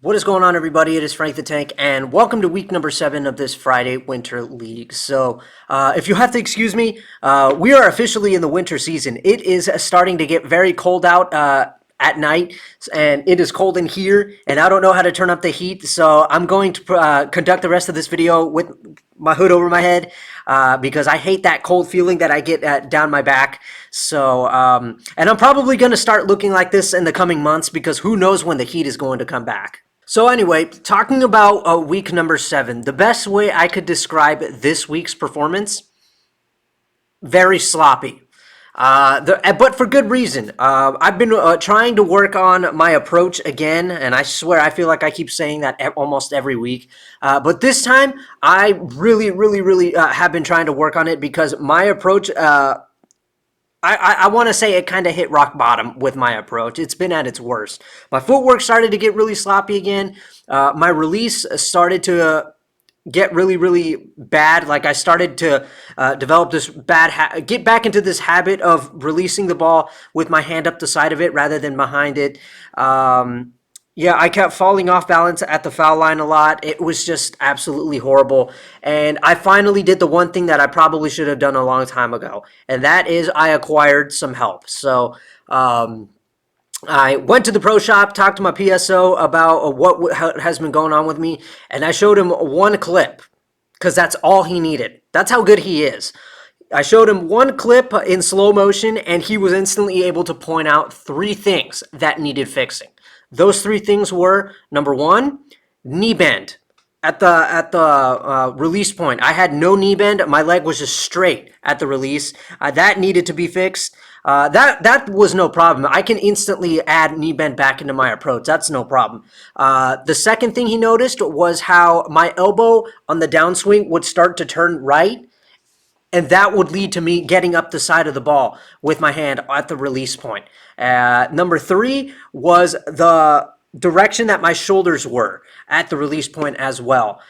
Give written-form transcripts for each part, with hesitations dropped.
What is going on, everybody? It is Frank the Tank, and welcome to week number 7 of this Friday Winter League. So, if you have to excuse me, we are officially in the winter season. It is starting to get very cold out at night, and it is cold in here, and I don't know how to turn up the heat, so I'm going to conduct the rest of this video with my hood over my head because I hate that cold feeling that I get down my back. So, and I'm probably going to start looking like this in the coming months because who knows when the heat is going to come back. So anyway, talking about week number 7, the best way I could describe this week's performance, very sloppy. But for good reason. I've been trying to work on my approach again, and I swear I feel like I keep saying that almost every week. But this time, I really have been trying to work on it because my approach, I want to say it kind of hit rock bottom with my approach. It's been at its worst. My footwork started to get really sloppy again. My release started to get really bad. Like I started to develop this get back into this habit of releasing the ball with my hand up the side of it rather than behind it. Yeah, I kept falling off balance at the foul line a lot. It was just absolutely horrible. And I finally did the one thing that I probably should have done a long time ago, and that is I acquired some help. So I went to the pro shop, talked to my PSO about what has been going on with me, and I showed him one clip because that's all he needed. That's how good he is. I showed him one clip in slow motion, and he was instantly able to point out 3 things that needed fixing. Those 3 things were, number 1, knee bend. At the release point, I had no knee bend. My leg was just straight at the release. That needed to be fixed. That was no problem. I can instantly add knee bend back into my approach. That's no problem. The second thing he noticed was how my elbow on the downswing would start to turn right, and that would lead to me getting up the side of the ball with my hand at the release point. Number 3 was the direction that my shoulders were at the release point as well.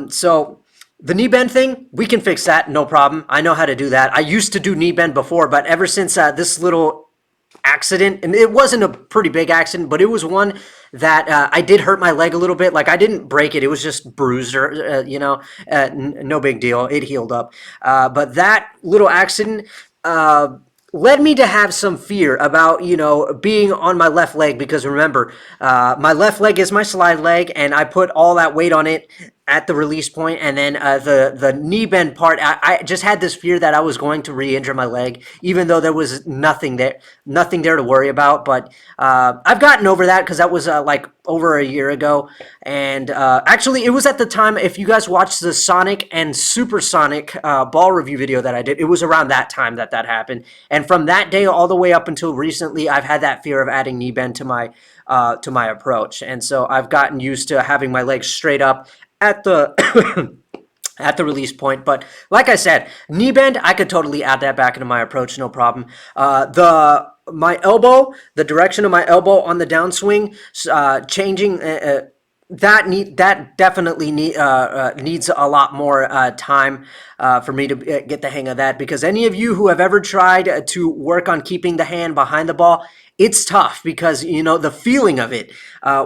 So the knee bend thing, we can fix that, no problem. I know how to do that. I used to do knee bend before, but ever since this little accident, and it wasn't a pretty big accident, but it was one that I did hurt my leg a little bit. Like I didn't break it, it was just bruised, or no big deal. It healed up. But that little accident led me to have some fear about, being on my left leg, because remember, my left leg is my slide leg, and I put all that weight on it at the release point, and then the knee bend part, I just had this fear that I was going to re-injure my leg, even though there was nothing there to worry about. But I've gotten over that because that was like over a year ago, and actually it was at the time, if you guys watched the Sonic and Supersonic ball review video that I did, it was around that time that happened, and from that day all the way up until recently, I've had that fear of adding knee bend to my approach, and so I've gotten used to having my legs straight up at the at the release point. But like I said, knee bend, I could totally add that back into my approach, no problem. My elbow, the direction of my elbow on the downswing, changing. That definitely needs a lot more time for me to get the hang of that, because any of you who have ever tried to work on keeping the hand behind the ball, it's tough because, the feeling of it,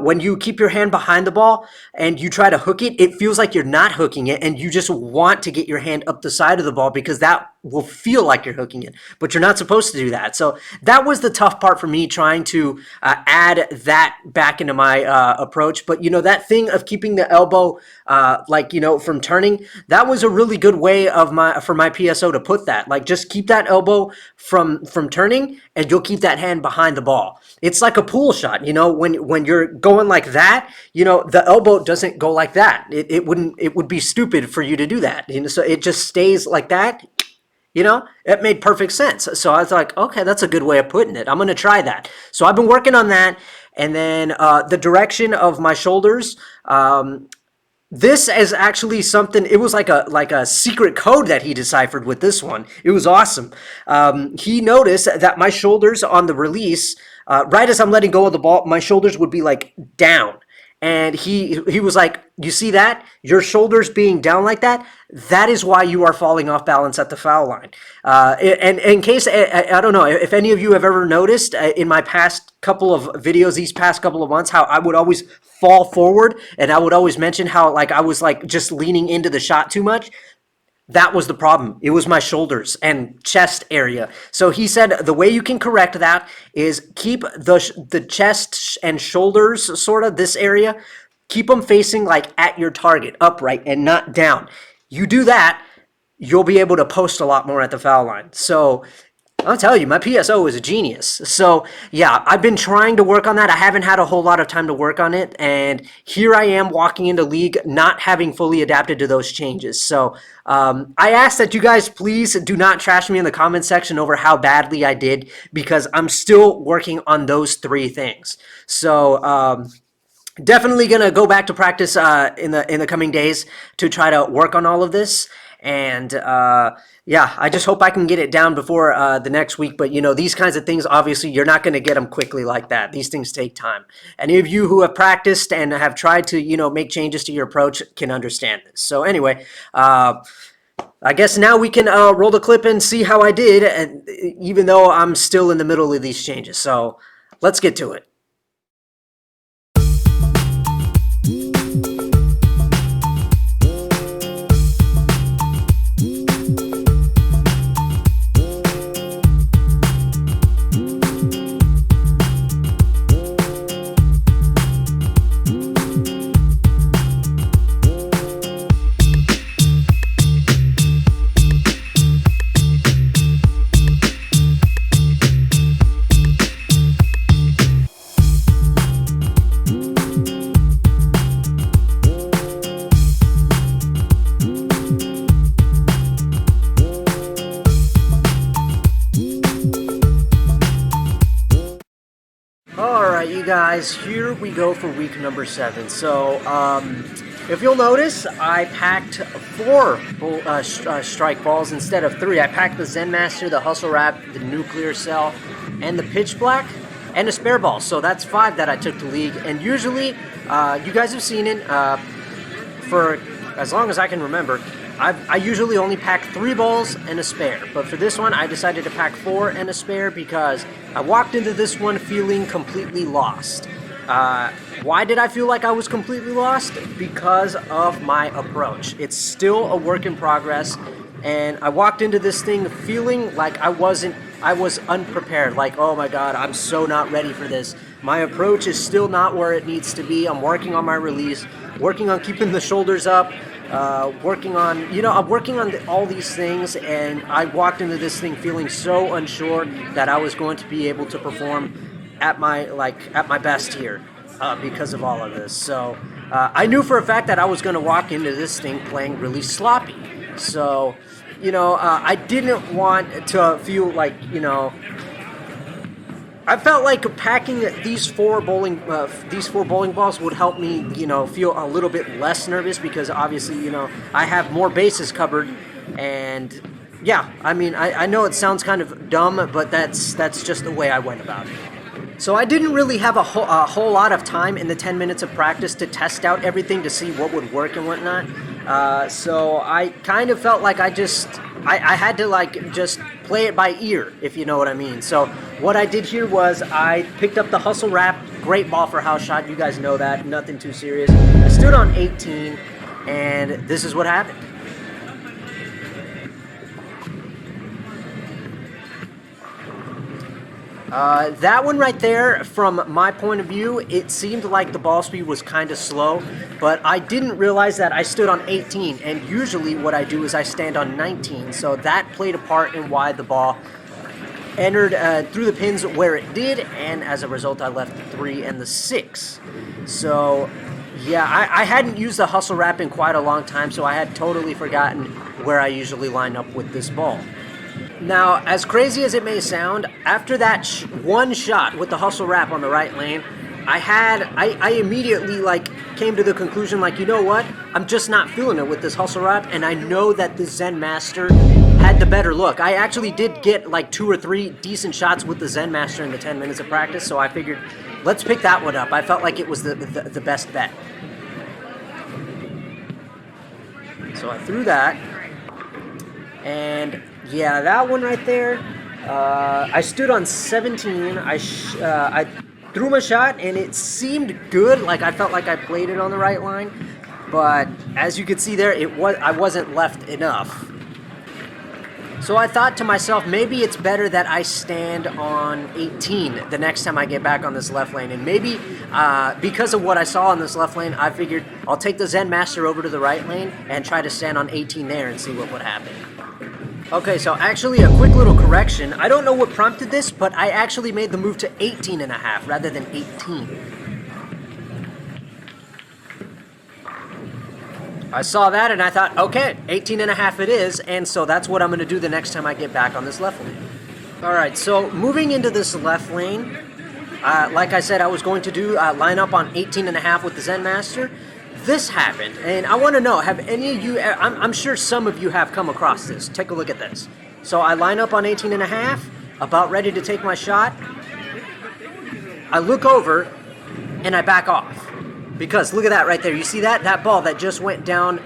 when you keep your hand behind the ball and you try to hook it, it feels like you're not hooking it, and you just want to get your hand up the side of the ball because that will feel like you're hooking it, but you're not supposed to do that. So that was the tough part for me, trying to add that back into my approach. But, that thing of keeping the elbow, from turning, that was a really good way for my PSO to put that. Like, just keep that elbow from turning, and you'll keep that hand behind the ball. It's like a pool shot, when you're going like that, the elbow doesn't go like that. It would be stupid for you to do that. So it just stays like that. It made perfect sense. So I was like, okay, that's a good way of putting it. I'm going to try that. So I've been working on that. And then the direction of my shoulders, this is actually something, it was like a secret code that he deciphered with this one. It was awesome. He noticed that my shoulders on the release, right as I'm letting go of the ball, my shoulders would be like down. And he was like, you see that? Your shoulders being down like that? That is why you are falling off balance at the foul line. And in case, I don't know, if any of you have ever noticed in my past couple of videos, these past couple of months, how I would always fall forward and I would always mention how like I was like just leaning into the shot too much. That was the problem. It was my shoulders and chest area. So he said the way you can correct that is keep the chest and shoulders, sort of this area, keep them facing like at your target, upright and not down. You do that, you'll be able to post a lot more at the foul line. So I'll tell you, my PSO is a genius. So yeah, I've been trying to work on that. I haven't had a whole lot of time to work on it. And here I am walking into league not having fully adapted to those changes. So I ask that you guys please do not trash me in the comment section over how badly I did, because I'm still working on those three things. So definitely going to go back to practice in the coming days to try to work on all of this. And yeah, I just hope I can get it down before the next week. But, you know, these kinds of things, obviously, you're not going to get them quickly like that. These things take time. Any of you who have practiced and have tried to, you know, make changes to your approach can understand this. So anyway, I guess now we can roll the clip and see how I did, and even though I'm still in the middle of these changes. So let's get to it. Alright, you guys, here we go for week number 7. So, if you'll notice, I packed 4 strike balls instead of 3. I packed the Zen Master, the Hustle Wrap, the Nuclear Cell, and the Pitch Black, and a spare ball. So that's 5 that I took to league. And usually, you guys have seen it, for as long as I can remember, I usually only pack 3 balls and a spare, but for this one I decided to pack 4 and a spare because I walked into this one feeling completely lost. Why did I feel like I was completely lost? Because of my approach. It's still a work in progress, and I walked into this thing feeling like I was unprepared, like, oh my god, I'm so not ready for this. My approach is still not where it needs to be. I'm working on my release, working on keeping the shoulders up, working on, you know, I'm working on all these things, and I walked into this thing feeling so unsure that I was going to be able to perform at my best here because of all of this. So I knew for a fact that I was going to walk into this thing playing really sloppy. So, you know, I didn't want to feel like, you know, I felt like packing these four bowling balls would help me, you know, feel a little bit less nervous, because obviously, you know, I have more bases covered. And yeah, I mean, I know it sounds kind of dumb, but that's just the way I went about it. So I didn't really have a whole lot of time in the 10 minutes of practice to test out everything to see what would work and whatnot. So I kind of felt like I had to like just play it by ear, if you know what I mean. So what I did here was I picked up the Hustle Wrap, great ball for house shot. You guys know that, nothing too serious. I stood on 18, and this is what happened. That one right there, from my point of view, it seemed like the ball speed was kind of slow, but I didn't realize that I stood on 18, and usually what I do is I stand on 19, so that played a part in why the ball entered through the pins where it did, and as a result I left the 3 and the 6. So yeah, I hadn't used the Hustle Wrap in quite a long time, so I had totally forgotten where I usually line up with this ball. Now, as crazy as it may sound, after that one shot with the Hustle Wrap on the right lane, I immediately like came to the conclusion, like, you know what? I'm just not feeling it with this Hustle Wrap, and I know that the Zen Master had had the better look. I actually did get like 2 or 3 decent shots with the Zen Master in the 10 minutes of practice, so I figured, let's pick that one up. I felt like it was the best bet. So I threw that, and yeah, that one right there, I stood on 17. I threw my shot, and it seemed good. Like I felt like I played it on the right line, but as you can see there, I wasn't left enough. So I thought to myself, maybe it's better that I stand on 18 the next time I get back on this left lane. And maybe because of what I saw on this left lane, I figured I'll take the Zen Master over to the right lane and try to stand on 18 there and see what would happen. Okay, so actually a quick little correction. I don't know what prompted this, but I actually made the move to 18.5 rather than 18. I saw that and I thought, okay, 18.5 it is, and so that's what I'm going to do the next time I get back on this left lane. Alright, so moving into this left lane, like I said I was going to do, line up on 18.5 with the Zen Master. This happened, and I want to know, have any of you, I'm sure some of you have come across this. Take a look at this. So I line up on 18.5, about ready to take my shot. I look over, and I back off. Because look at that right there. You see that? That ball that just went down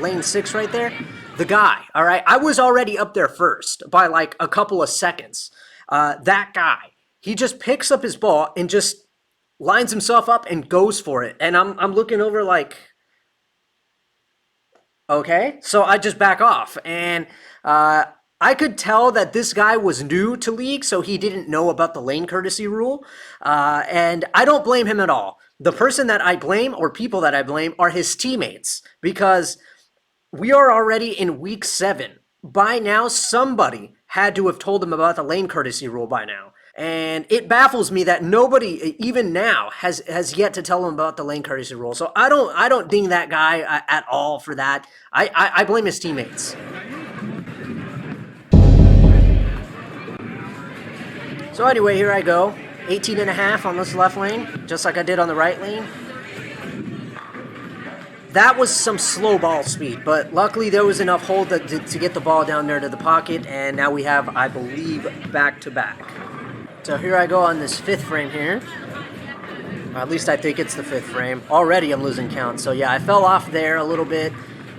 lane 6 right there? The guy, all right? I was already up there first by like a couple of seconds. That guy, he just picks up his ball and just lines himself up and goes for it. And I'm looking over like, okay. So I just back off. And I could tell that this guy was new to League, so he didn't know about the lane courtesy rule. And I don't blame him at all. The person that I blame, or people that I blame, are his teammates, because we are already in week 7. By now, somebody had to have told him about the lane courtesy rule by now. And it baffles me that nobody, even now, has yet to tell him about the lane courtesy rule. So I don't ding that guy at all for that. I blame his teammates. So anyway, here I go. 18.5 on this left lane, just like I did on the right lane. That was some slow ball speed, but luckily there was enough hold to get the ball down there to the pocket, and now we have, I believe, back-to-back. So here I go on this 5th frame here. Or at least I think it's the 5th frame. Already I'm losing count, so yeah, I fell off there a little bit,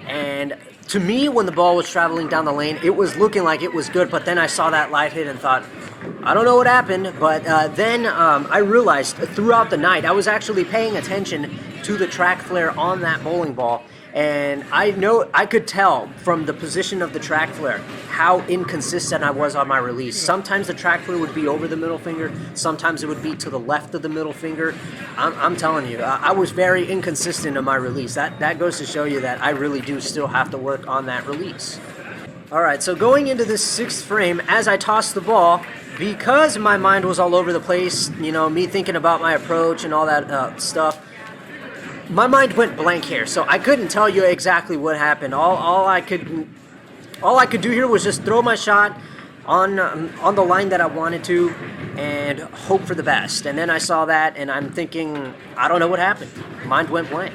and to me, when the ball was traveling down the lane, it was looking like it was good, but then I saw that light hit and thought, I don't know what happened, but then I realized throughout the night, I was actually paying attention to the track flare on that bowling ball, and I could tell from the position of the track flare how inconsistent I was on my release. Sometimes the track flare would be over the middle finger, sometimes it would be to the left of the middle finger. I'm telling you, I was very inconsistent in my release. That goes to show you that I really do still have to work on that release. Alright, so going into this 6th frame, as I tossed the ball, because my mind was all over the place, you know, me thinking about my approach and all that stuff, my mind went blank here, so I couldn't tell you exactly what happened. All I could do here was just throw my shot on the line that I wanted to and hope for the best. And then I saw that, and I'm thinking, I don't know what happened. Mind went blank.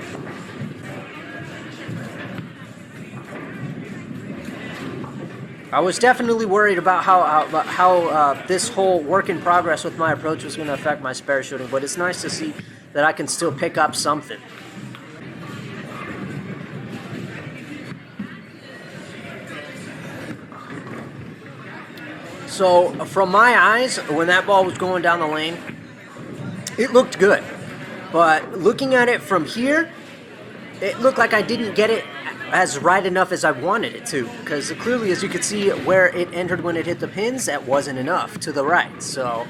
I was definitely worried about how this whole work in progress with my approach was going to affect my spare shooting, but it's nice to see that I can still pick up something. So from my eyes, when that ball was going down the lane, it looked good. But looking at it from here, it looked like I didn't get it as right enough as I wanted it to, because clearly, as you could see where it entered when it hit the pins, that wasn't enough to the right. So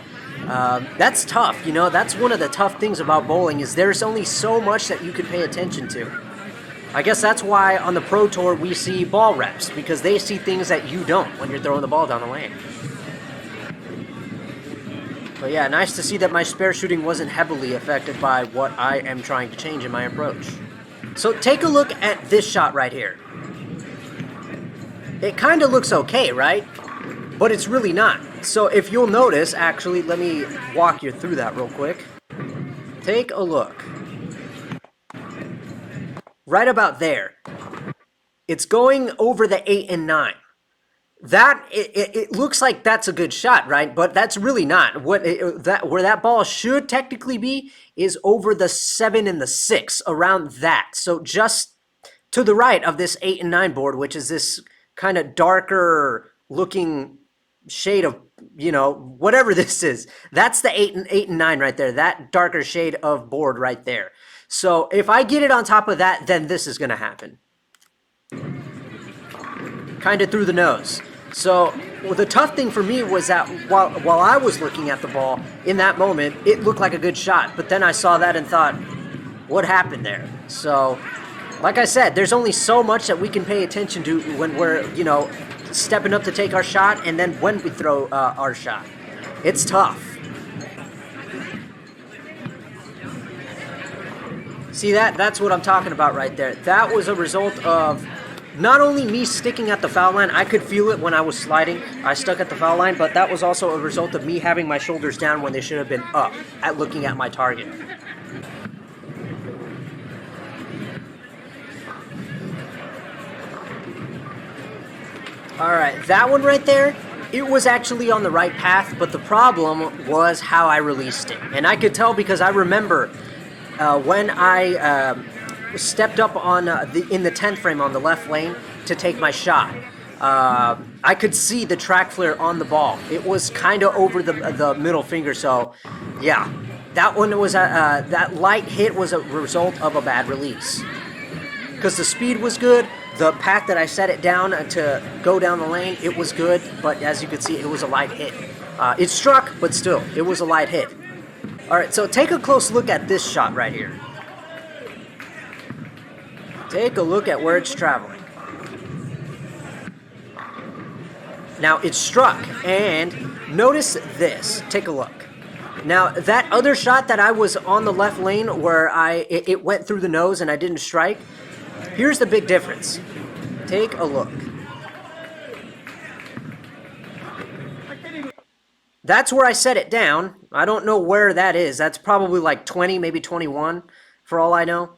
that's tough, you know. That's one of the tough things about bowling, is there's only so much that you could pay attention to. I guess that's why on the Pro Tour we see ball reps, because they see things that you don't when you're throwing the ball down the lane. But yeah, nice to see that my spare shooting wasn't heavily affected by what I am trying to change in my approach. So take a look at this shot right here. It kind of looks okay, right? But it's really not. So if you'll notice, actually, let me walk you through that real quick. Take a look. Right about there. It's going over the 8 and 9. It looks like that's a good shot, right? But that's really not. Where that ball should technically be is over the 7 and the 6, around that. So just to the right of this 8 and 9 board, which is this kind of darker looking shade of, whatever this is. That's the 8 and 9 right there. That darker shade of board right there. So if I get it on top of that, then this is going to happen. Kind of through the nose. So the tough thing for me was that while I was looking at the ball, in that moment, it looked like a good shot. But then I saw that and thought, what happened there? So, like I said, there's only so much that we can pay attention to when we're, stepping up to take our shot, and then when we throw our shot. It's tough. See that? That's what I'm talking about right there. That was a result of not only me sticking at the foul line, I could feel it when I was sliding. I stuck at the foul line, but that was also a result of me having my shoulders down when they should have been up at looking at my target. All right, that one right there, it was actually on the right path, but the problem was how I released it. And I could tell because I remember when I stepped up on in the 10th frame on the left lane to take my shot. I could see the track flare on the ball. It was kind of over the middle finger, so yeah. That one was, that light hit was a result of a bad release. Because the speed was good. The path that I set it down to go down the lane, it was good, but as you can see, it was a light hit. It struck, but still, it was a light hit. All right, so take a close look at this shot right here. Take a look at where it's traveling. Now, it struck, and notice this. Take a look. Now, that other shot that I was on the left lane where it went through the nose and I didn't strike, here's the big difference. Take a look. That's where I set it down. I don't know where that is. That's probably like 20, maybe 21, for all I know.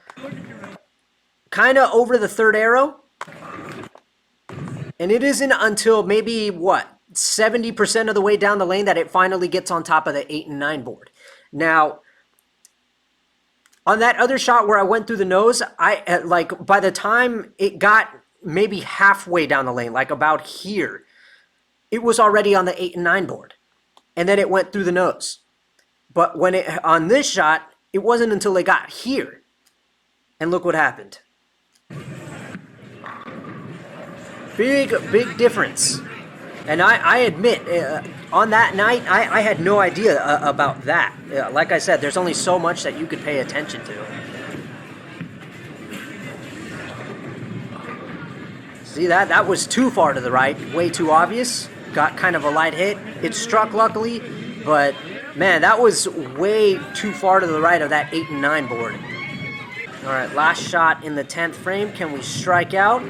Kind of over the third arrow. And it isn't until maybe, 70% of the way down the lane that it finally gets on top of the 8 and 9 board. Now, on that other shot where I went through the nose, by the time it got maybe halfway down the lane, like about here, it was already on the 8 and 9 board. And then it went through the nose. But on this shot, it wasn't until it got here. And look what happened. Big difference. And I admit, on that night, I had no idea about that. Like I said, there's only so much that you could pay attention to. See that? That was too far to the right, way too obvious. Got kind of a light hit. It struck luckily, but man, that was way too far to the right of that 8 and 9 board. All right, last shot in the 10th frame. Can we strike out?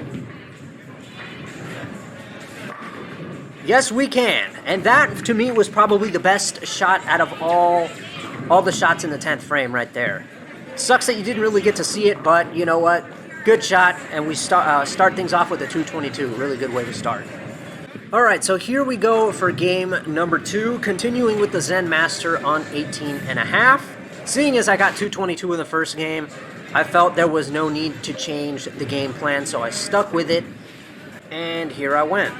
Yes, we can. And that, to me, was probably the best shot out of all the shots in the 10th frame right there. Sucks that you didn't really get to see it, but you know what? Good shot, and we start things off with a 222. Really good way to start. All right, so here we go for game number 2, continuing with the Zen Master on 18.5. Seeing as I got 222 in the first game, I felt there was no need to change the game plan, so I stuck with it, and here I went.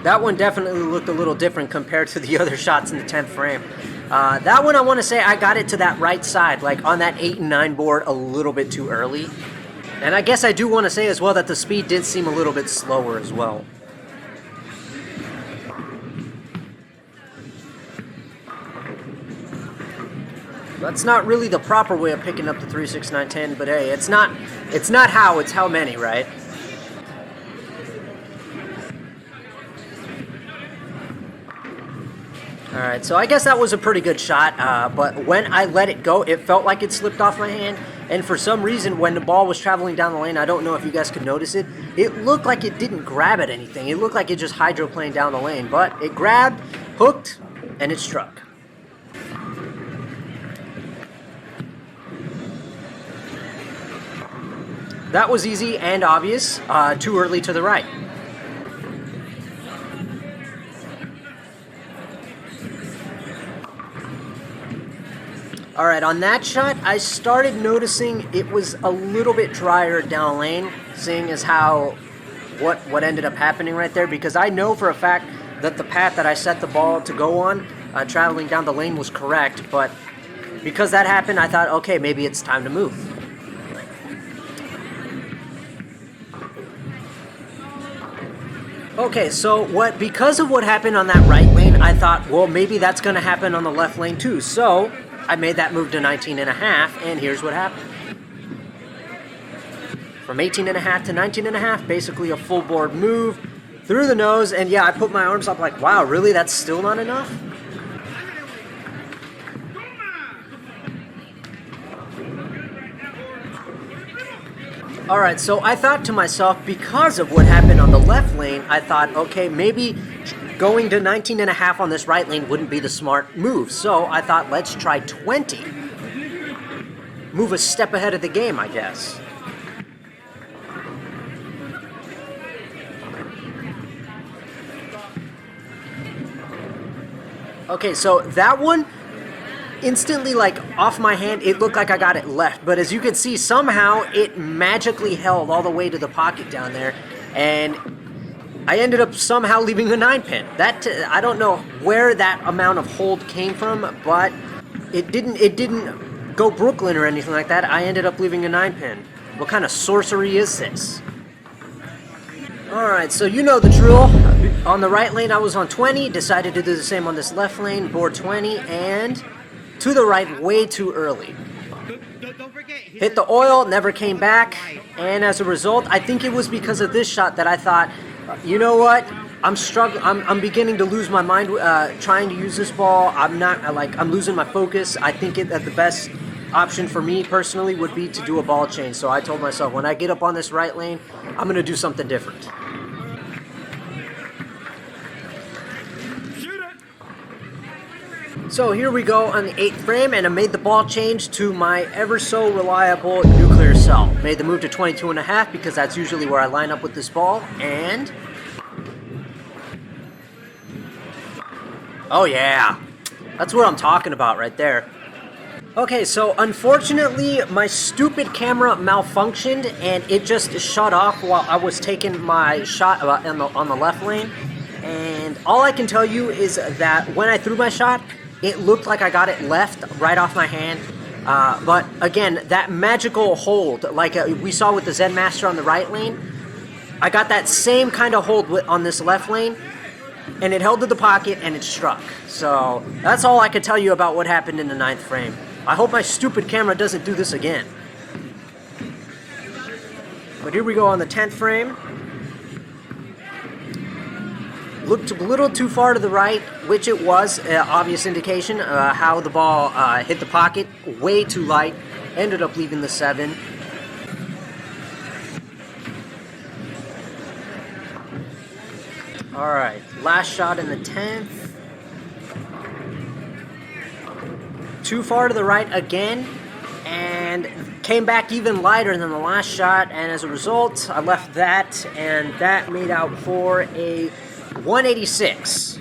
That one definitely looked a little different compared to the other shots in the 10th frame. That one, I want to say I got it to that right side, like on that 8 and 9 board a little bit too early. And I guess I do want to say as well that the speed did seem a little bit slower as well. That's not really the proper way of picking up the 3, 6, 9, 10, but hey, it's not how, it's how many, right? Alright, so I guess that was a pretty good shot, but when I let it go, it felt like it slipped off my hand, and for some reason, when the ball was traveling down the lane, I don't know if you guys could notice it, it looked like it didn't grab at anything. It looked like it just hydroplaned down the lane, but it grabbed, hooked, and it struck. that was easy and obvious. Too early to the right. All right, on that shot, I started noticing it was a little bit drier down lane, seeing as how what ended up happening right there, because I know for a fact that the path that I set the ball to go on, traveling down the lane, was correct, but because that happened, I thought, okay, maybe it's time to move. Okay, so because of what happened on that right lane, I thought, well, maybe that's going to happen on the left lane too, so I made that move to 19.5, and here's what happened. From 18.5 to 19.5, basically a full board move through the nose, and yeah, I put my arms up like, wow, really? That's still not enough? Alright, so I thought to myself, because of what happened on the left lane, I thought, okay, maybe going to 19.5 on this right lane wouldn't be the smart move. So I thought, let's try 20. Move a step ahead of the game, I guess. Okay, so that one, instantly, like, off my hand, it looked like I got it left. But as you can see, somehow it magically held all the way to the pocket down there. And I ended up somehow leaving a 9-pin. I don't know where that amount of hold came from, but it didn't go Brooklyn or anything like that. I ended up leaving a 9-pin. What kind of sorcery is this? Alright, so you know the drill. On the right lane I was on 20, decided to do the same on this left lane, board 20, and to the right way too early. Hit the oil, never came back, and as a result, I think it was because of this shot that I thought, you know what? I'm struggling. I'm beginning to lose my mind trying to use this ball. I'm losing my focus. I think that the best option for me personally would be to do a ball change. So I told myself, when I get up on this right lane, I'm going to do something different. So here we go on the 8th frame, and I made the ball change to my ever so reliable nuclear cell. Made the move to 22.5 because that's usually where I line up with this ball, and oh yeah, that's what I'm talking about right there. Okay, so unfortunately my stupid camera malfunctioned and it just shut off while I was taking my shot on the left lane. And all I can tell you is that when I threw my shot, it looked like I got it left right off my hand. But again, that magical hold, like we saw with the Zen Master on the right lane, I got that same kind of hold on this left lane, and it held to the pocket and it struck. So that's all I can tell you about what happened in the 9th frame. I hope my stupid camera doesn't do this again. But here we go on the 10th frame. Looked a little too far to the right, which it was, obvious indication how the ball hit the pocket, way too light, ended up leaving the 7. Alright, last shot in the 10th. Too far to the right again, and came back even lighter than the last shot, and as a result, I left that, and that made out for a 186.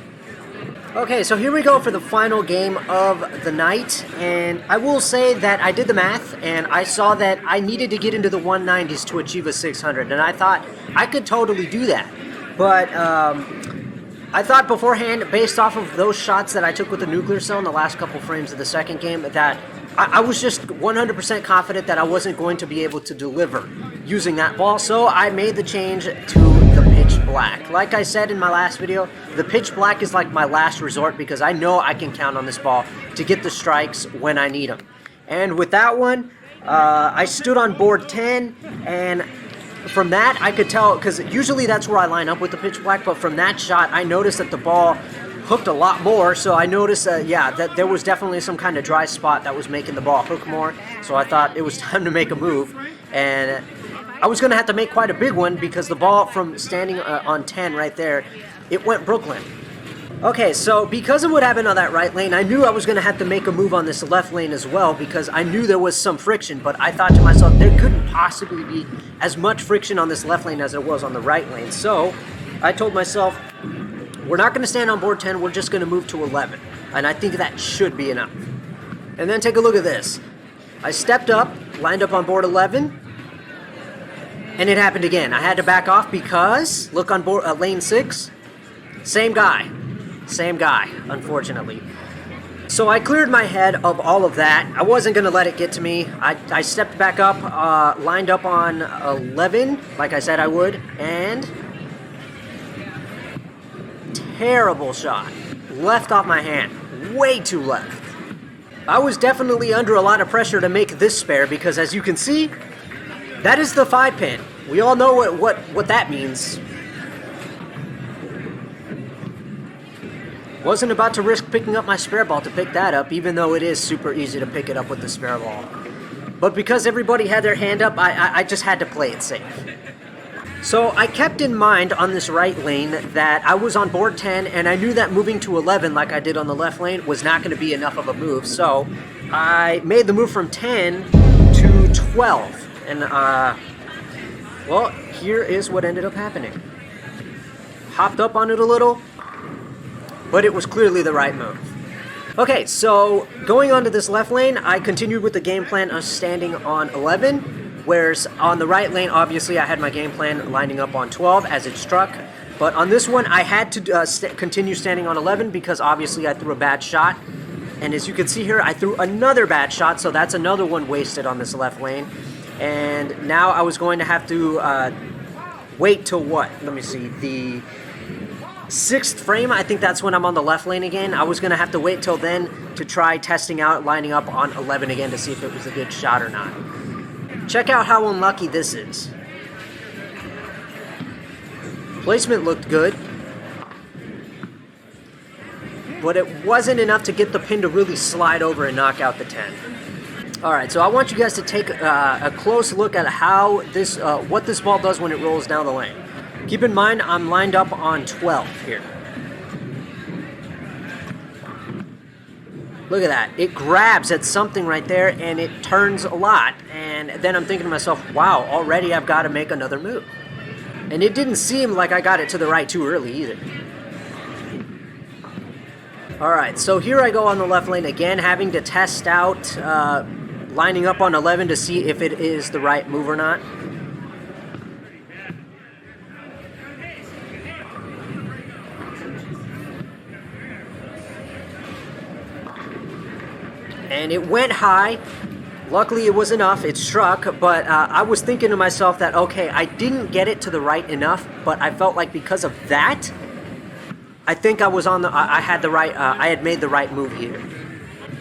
Okay, so here we go for the final game of the night, and I will say that I did the math, and I saw that I needed to get into the 190s to achieve a 600, and I thought I could totally do that. But I thought beforehand, based off of those shots that I took with the nuclear cell in the last couple frames of the second game, that I was just 100% confident that I wasn't going to be able to deliver using that ball, so I made the change to the pitch black. Like I said in my last video, the pitch black is like my last resort because I know I can count on this ball to get the strikes when I need them. And with that one, I stood on board 10, and from that I could tell, because usually that's where I line up with the pitch black, but from that shot I noticed that the ball hooked a lot more, so I noticed that there was definitely some kind of dry spot that was making the ball hook more, so I thought it was time to make a move, and I was going to have to make quite a big one because the ball from standing on 10 right there, it went Brooklyn. Okay, so because of what happened on that right lane, I knew I was going to have to make a move on this left lane as well because I knew there was some friction, but I thought to myself there couldn't possibly be as much friction on this left lane as there was on the right lane. So I told myself, we're not going to stand on board 10, we're just going to move to 11. And I think that should be enough. And then take a look at this. I stepped up, lined up on board 11, and it happened again. I had to back off because, look on board lane 6, same guy. Same guy, unfortunately. So I cleared my head of all of that. I wasn't going to let it get to me. I stepped back up, lined up on 11, like I said I would, and terrible shot. Left off my hand. Way too left. I was definitely under a lot of pressure to make this spare because, as you can see, that is the 5-pin. We all know what that means. Wasn't about to risk picking up my spare ball to pick that up, even though it is super easy to pick it up with the spare ball. But because everybody had their hand up, I just had to play it safe. So I kept in mind on this right lane that I was on board 10, and I knew that moving to 11 like I did on the left lane was not going to be enough of a move. So I made the move from 10 to 12. And, well, here is what ended up happening. Hopped up on it a little, but it was clearly the right move. Okay, so going on to this left lane, I continued with the game plan of standing on 11, whereas on the right lane, obviously, I had my game plan lining up on 12 as it struck. But on this one, I had to continue standing on 11 because obviously I threw a bad shot. And as you can see here, I threw another bad shot, so that's another one wasted on this left lane. And now I was going to have to wait till what? Let me see, the 6th frame, I think that's when I'm on the left lane again. I was going to have to wait till then to try testing out lining up on 11 again to see if it was a good shot or not. Check out how unlucky this is. Placement looked good, but it wasn't enough to get the pin to really slide over and knock out the 10. Alright, so I want you guys to take a close look at how this, what this ball does when it rolls down the lane. Keep in mind, I'm lined up on 12 here. Look at that. It grabs at something right there, and it turns a lot. And then I'm thinking to myself, wow, already I've got to make another move. And it didn't seem like I got it to the right too early either. Alright, so here I go on the left lane again, having to test out lining up on 11 to see if it is the right move or not. And it went high. Luckily, it was enough. It struck, but I was thinking to myself that, okay, I didn't get it to the right enough, but I felt like because of that, I think I was on the. I had the right. I had made the right move here.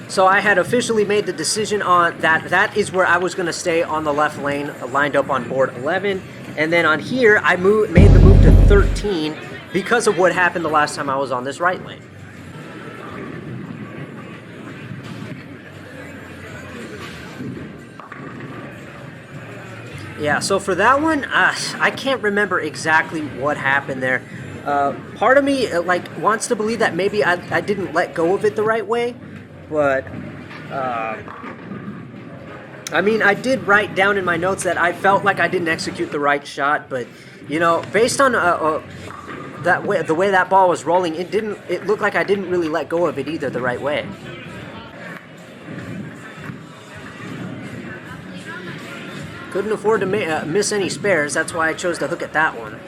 So I had officially made the decision on that. That is where I was going to stay on the left lane, lined up on board 11, and then on here I made the move to 13 because of what happened the last time I was on this right lane. Yeah, so for that one, I can't remember exactly what happened there. Part of me wants to believe that maybe I didn't let go of it the right way, but I mean, I did write down in my notes that I felt like I didn't execute the right shot, but you know, based on the way that ball was rolling, it looked like I didn't really let go of it either the right way. Couldn't afford to miss any spares, that's why I chose to hook at that one.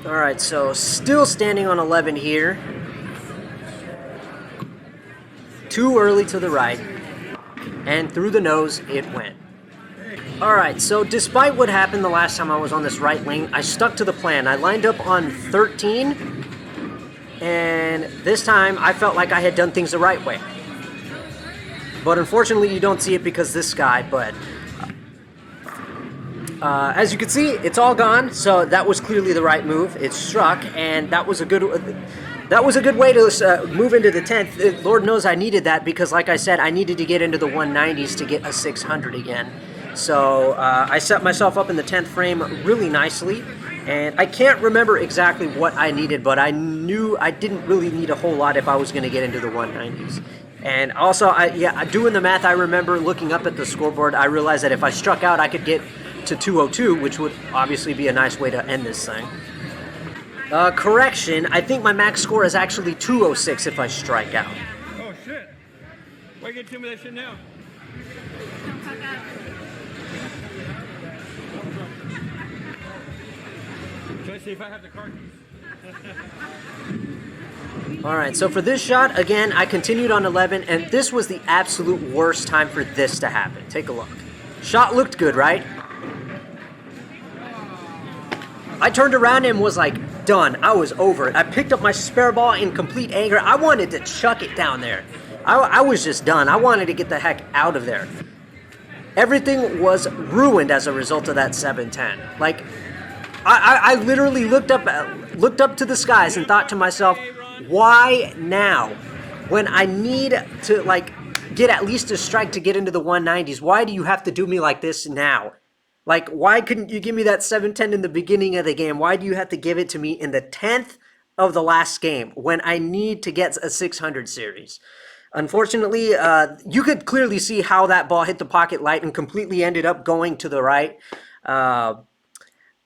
Alright, so still standing on 11 here. Too early to the right. And through the nose, it went. Alright, so despite what happened the last time I was on this right lane, I stuck to the plan. I lined up on 13, and this time I felt like I had done things the right way. But unfortunately, you don't see it because this guy, but as you can see, it's all gone, so that was clearly the right move. It struck, and that was a good way to move into the 10th. Lord knows I needed that because, like I said, I needed to get into the 190s to get a 600 again. So I set myself up in the 10th frame really nicely, And I can't remember exactly what I needed, but I knew I didn't really need a whole lot if I was going to get into the 190s. And also, doing the math, I remember looking up at the scoreboard, I realized that if I struck out, I could get to 202, which would obviously be a nice way to end this thing. Correction, I think my max score is actually 206 if I strike out. Oh, shit. Why get to me that shit now? Should I see if I have the car keys? Alright, so for this shot, again, I continued on 11, and this was the absolute worst time for this to happen. Take a look. Shot looked good, right? I turned around and was like, done. I was over it. I picked up my spare ball in complete anger. I wanted to chuck it down there. I was just done. I wanted to get the heck out of there. Everything was ruined as a result of that 710. Like, I literally looked up to the skies and thought to myself, why now? When I need to, like, get at least a strike to get into the 190s, why do you have to do me like this now? Like, why couldn't you give me that 710 in the beginning of the game? Why do you have to give it to me in the 10th of the last game when I need to get a 600 series? Unfortunately, you could clearly see how that ball hit the pocket light and completely ended up going to the right.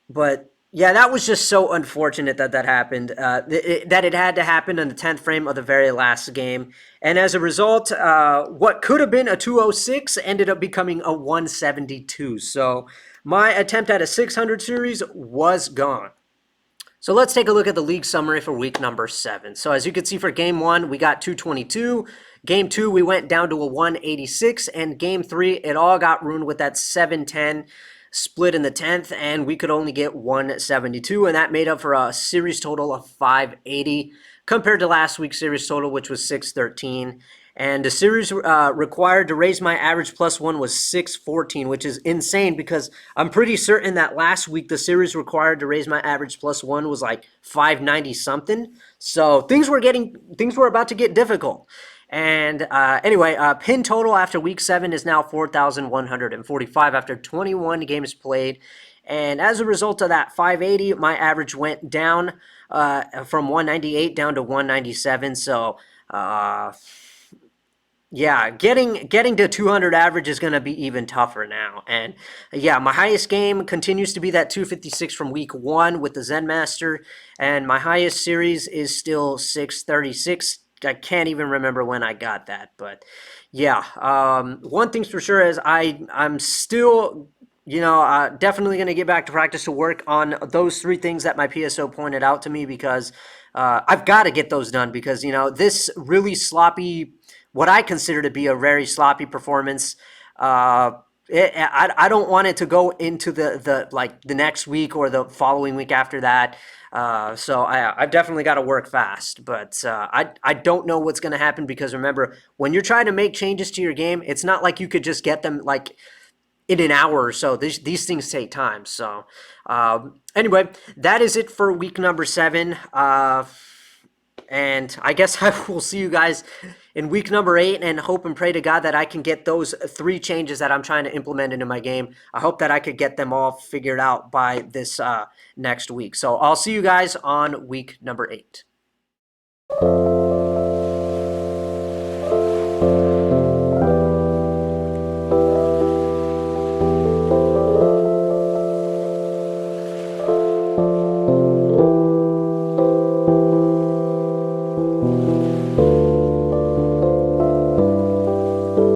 But yeah, that was just so unfortunate that that happened, that it had to happen in the 10th frame of the very last game. And as a result, what could have been a 206 ended up becoming a 172. So my attempt at a 600 series was gone. So let's take a look at the league summary for week number 7. So as you can see for game 1, we got 222. Game 2, we went down to a 186. And game 3, it all got ruined with that 710 split in the 10th, and we could only get 172, and that made up for a series total of 580 compared to last week's series total, which was 613. And the series required to raise my average +1 was 614, which is insane because I'm pretty certain that last week the series required to raise my average +1 was like 590 something. So things were about to get difficult. And anyway, pin total after week 7 is now 4,145 after 21 games played. And as a result of that 580, my average went down from 198 down to 197. So yeah, getting to 200 average is going to be even tougher now. And yeah, my highest game continues to be that 256 from week 1 with the Zen Master. And my highest series is still 636. I can't even remember when I got that, but yeah. One thing's for sure is I'm still, definitely going to get back to practice to work on those 3 things that my PSO pointed out to me because I've got to get those done because, this really sloppy, what I consider to be a very sloppy performance, I don't want it to go into the next week or the following week after that. So I've definitely got to work fast, but I don't know what's going to happen because remember, when you're trying to make changes to your game, it's not like you could just get them like in an hour or so. These things take time. So anyway, that is it for week number 7. And I guess I will see you guys in week number 8 and hope and pray to God that I can get those 3 changes that I'm trying to implement into my game. I hope that I could get them all figured out by this next week. So I'll see you guys on week number 8.